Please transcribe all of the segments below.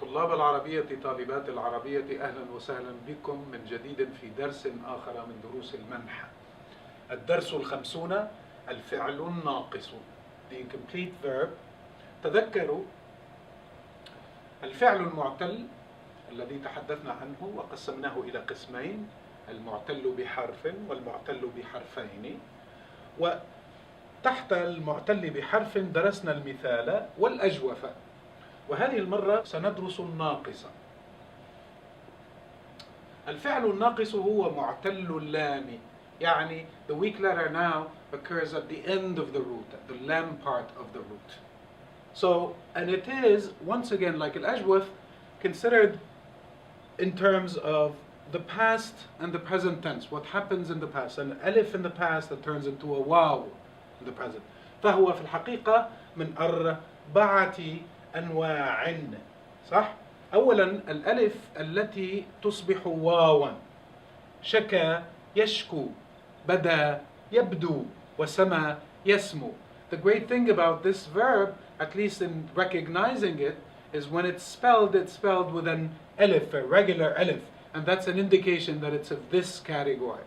طلاب العربية، طالبات العربية، أهلا وسهلا بكم من جديد في درس آخر من دروس المنح. الدرس 50 الفعل الناقص the incomplete verb. تذكروا الفعل المعتل الذي تحدثنا عنه وقسمناه إلى قسمين، المعتل بحرف والمعتل بحرفين، وتحت المعتل بحرف درسنا المثال والأجوفة، وهذه المرة سندرس الناقص. الفعل الناقص هو معتل اللام، يعني the weak letter now occurs at the end of the root, at the lam part of the root. So, and it is, once again, like al-ajwaf, considered in terms of the past and the present tense, what happens in the past. An alif in the past that turns into a waw in the present. فهو في الحقيقة من أربعة أنواع. صح؟ أولا الألف التي تصبح واوا، شكا يشكو، بدا يبدو، وسما يسمو. The great thing about this verb, at least in recognizing it, is when it's spelled with an alif, a regular alif, and that's an indication that it's of this category.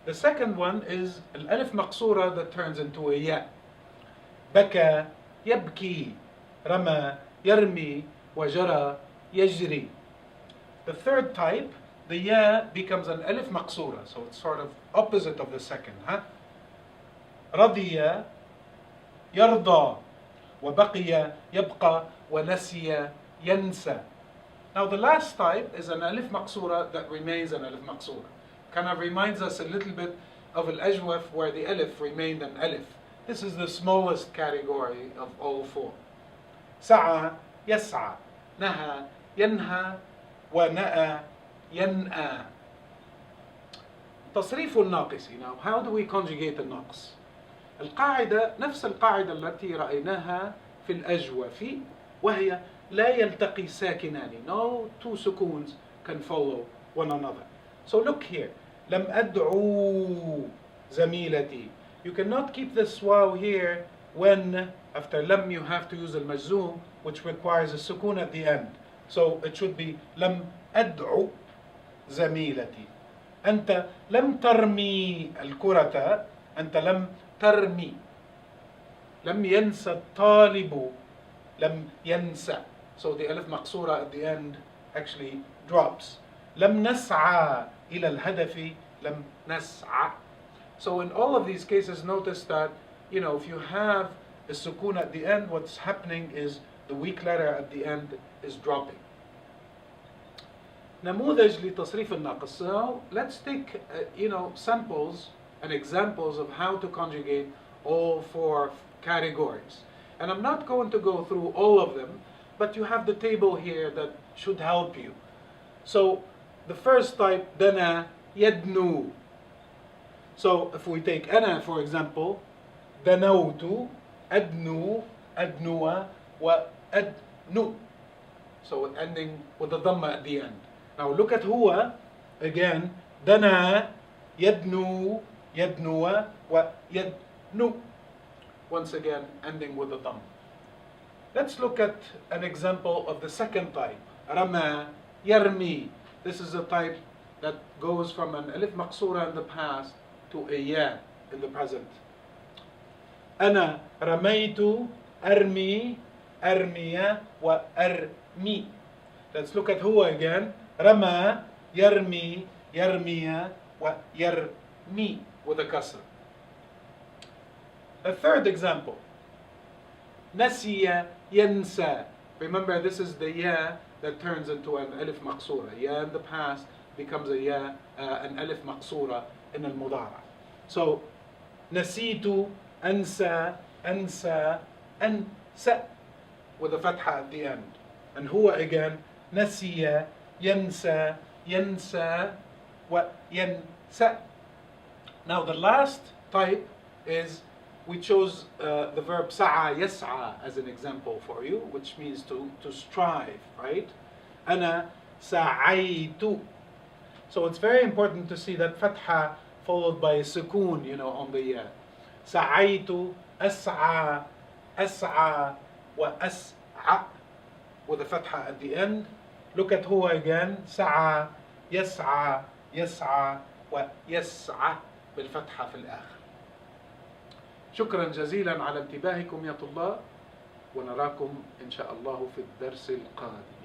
The second one is al-alif maqsura that turns into a ya. بكى يبكي، رمى يرمي، وجرى يجري. The third type, the ya becomes an alif maqsura, so it's sort of opposite of the second. رضي يرضى، وبقي يبقى، ونسي ينسى. Now the last type is an alif maqsura that remains an alif maqsura. Kind of reminds us a little bit of al-ajwaf where the alif remained an alif. This is the smallest category of all four. سعى يسعى، نهى ينهى، ونأى ينأى. تصريف الناقص. Now, how do we conjugate الناقص؟ القاعدة نفس القاعدة التي رأيناها في الأجوف، وهي لا يلتقي ساكنان. No two sukuns can follow one another. So look here. لم أدعو زميلتي. You cannot keep this waw here when after lam you have to use al-majzoom, which requires a sukun at the end. So it should be لم أدعو زميلتي. أنت لم ترمي الكرة، أنت لم ترمي. لم ينسى الطالب، لم ينسى. So the alif maqsura at the end actually drops. لم نسعى إلى الهدف، لم نسعى. So in all of these cases, notice that, if you have a sukun at the end, what's happening is the weak letter at the end is dropping. نموذج لتصريف الناقص. So let's take, samples and examples of how to conjugate all four categories. And I'm not going to go through all of them, but you have the table here that should help you. So the first type, dana yadnu. So if we take ana, for example, danawtu, adnu, adnuwa, wa adnu. So ending with the dhamma at the end. Now look at huwa, again, dana, yadnu, yadnuwa, wa yadnu. Once again, ending with the dhamma. Let's look at an example of the second type, rama, yarmi. This is a type that goes from an alif maqsura in the past to a ya in the present. أنا رميت أرمي أرمي وأرمي. Let's look at هو again. رمى يرمي يرمي ويرمي with a kasr. A third example. نسي ينسى. Remember, this is the ya that turns into an alif maqsura. Ya in the past becomes a ya, an alif maqsura in al-mudara. So, نسيت أنسى أنسى أنسى with a fatha at the end. And huwa again, نسي ينسى ينسى وينسى. Now the last type is, we chose the verb سعى يسعى as an example for you, which means to strive, right? أنا سعيت. So it's very important to see that fatha followed by a sukoon, on the ya. سعيت أسعى أسعى وأسعى with with a fatha at the end. Look at هو again. سعى يسعى يسعى ويسعى بالفتحة في الآخر. شكرا جزيلا على انتباهكم يا طلاب، ونراكم إن شاء الله في الدرس القادم.